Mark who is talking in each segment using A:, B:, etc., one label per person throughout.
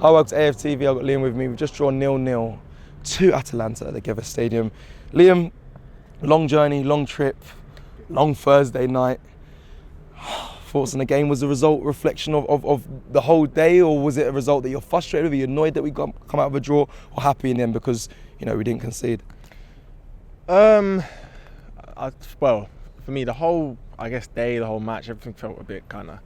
A: Hi, welcome to AFTV. I've got Liam with me. We've just drawn 0-0 to Atalanta at the Together Stadium. Liam, long journey, long trip, long Thursday night. Thoughts on the game? Was the result a reflection of the whole day, or was it a result that you're frustrated with? Are you annoyed that we come out of a draw, or happy in the end because we didn't concede?
B: Well, for me, the whole day, the whole match, everything felt a bit kind of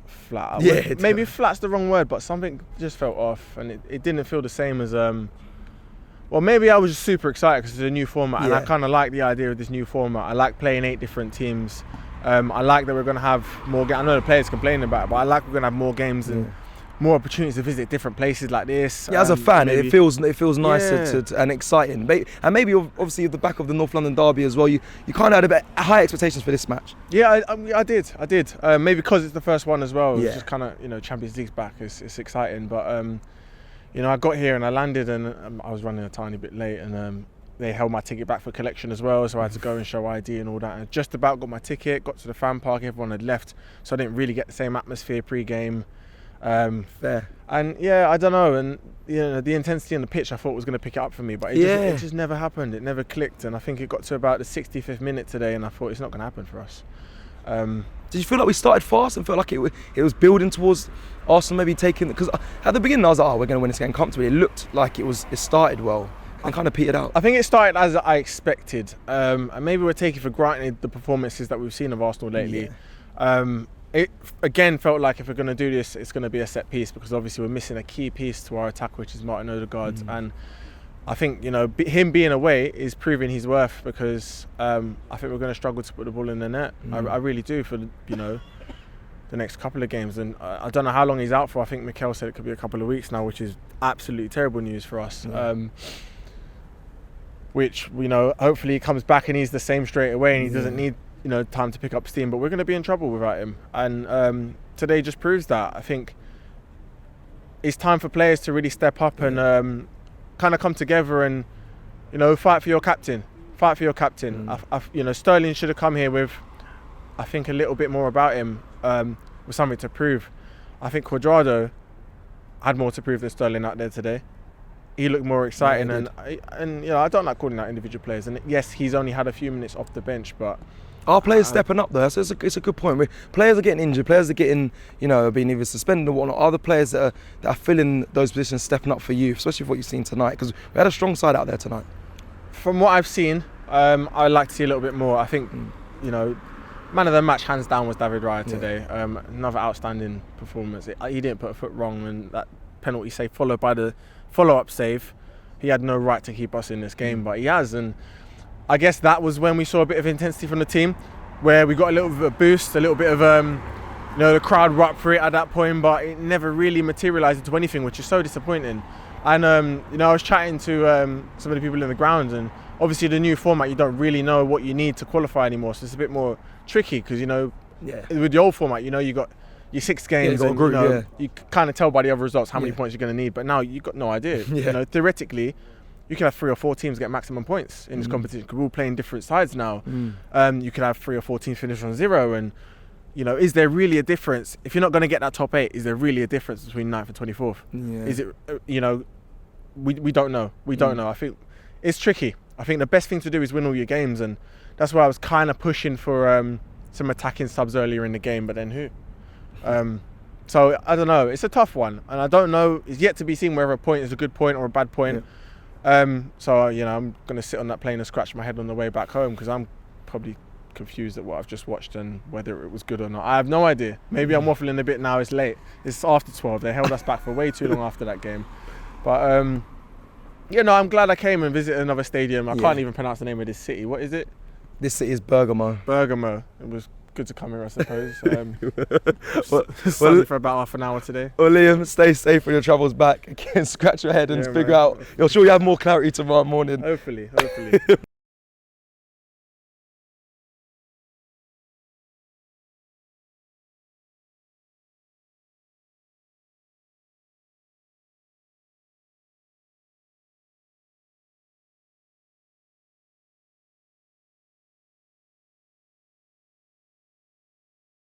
B: flat.
A: Yeah,
B: maybe flat's the wrong word, but something just felt off, and it didn't feel the same as. Well, maybe I was just super excited because it's a new format, and I kind of like the idea of this new format. I like playing 8 different teams. I like that we're going to have more games. I know the players complaining about it, but I like we're going to have more games and more opportunities to visit different places like this.
A: Yeah, as a fan, it feels nice and exciting. And maybe obviously at the back of the North London derby as well, you kind of had a bit high expectations for this match.
B: Yeah, I did. Maybe because it's the first one as well. It's just kind of Champions League's back. It's exciting, but I got here and I landed and I was running a tiny bit late and they held my ticket back for collection as well, so I had to go and show ID and all that. And just about got my ticket, got to the fan park, everyone had left, so I didn't really get the same atmosphere pre-game.
A: Fair.
B: And yeah, I don't know, and the intensity on the pitch I thought was going to pick it up for me, but it just never happened. It never clicked, and I think it got to about the 65th minute today, and I thought it's not going to happen for us.
A: Did you feel like we started fast and felt like it was building towards Arsenal maybe taking? Because at the beginning I was like, we're going to win this game comfortably. It looked like it started well and kind of petered out.
B: I think it started as I expected, and maybe we're taking for granted the performances that we've seen of Arsenal lately. It again felt like if we're going to do this, it's going to be a set piece, because obviously we're missing a key piece to our attack, which is Martin Odegaard. And I think him being away is proving his worth, because I think we're going to struggle to put the ball in the net. I really do for the next couple of games, and I don't know how long he's out for. I think Mikel said it could be a couple of weeks now, which is absolutely terrible news for us. Which hopefully he comes back and he's the same straight away, and he doesn't need time to pick up steam. But we're going to be in trouble without him, and today just proves that. I think it's time for players to really step up and kind of come together and fight for your captain. Sterling should have come here with, I think, a little bit more about him, with something to prove. I think Cuadrado had more to prove than Sterling out there today. He looked more exciting, and I don't like calling out individual players. And yes, he's only had a few minutes off the bench, but
A: our players stepping up though. So it's a good point. Players are getting injured. Players are getting being either suspended or whatnot. Are the players that are filling those positions stepping up for you, especially for what you've seen tonight? Because we had a strong side out there tonight. From
B: what I've seen, I'd like to see a little bit more. I think man of the match hands down was David Raya today. Another outstanding performance. He didn't put a foot wrong, and that penalty save followed by the follow-up save, he had no right to keep us in this game, but he has. And I guess that was when we saw a bit of intensity from the team, where we got a little bit of a boost, a little bit of the crowd were up for it at that point, but it never really materialised into anything, which is so disappointing. And I was chatting to some of the people in the ground, and obviously the new format, you don't really know what you need to qualify anymore, so it's a bit more tricky, because with the old format, you got your 6 games, and you kind of tell by the other results how many points you're going to need, but now you've got no idea. Theoretically, you could have 3 or 4 teams get maximum points in this competition, because we're all playing different sides now. You could have 3 or 4 teams finish on 0, and is there really a difference? If you're not going to get that top 8, is there really a difference between 9th and 24th? Is it, we don't know. We don't know. I think it's tricky. I think the best thing to do is win all your games, and that's why I was kind of pushing for some attacking subs earlier in the game, but then who? So I don't know. It's a tough one, and I don't know. It's yet to be seen whether a point is a good point or a bad point. So I'm going to sit on that plane and scratch my head on the way back home, because I'm probably confused at what I've just watched and whether it was good or not. I have no idea. Maybe I'm waffling a bit now. It's late. It's after 12. They held us back for way too long after that game. But I'm glad I came and visited another stadium. I can't even pronounce the name of this city. What is it?
A: This city is Bergamo.
B: It was good to come here, I suppose. Well, for about half an hour today.
A: Well, Liam, stay safe when your travels back. Again, scratch your head and figure out. You're sure you have more clarity tomorrow morning.
B: Hopefully.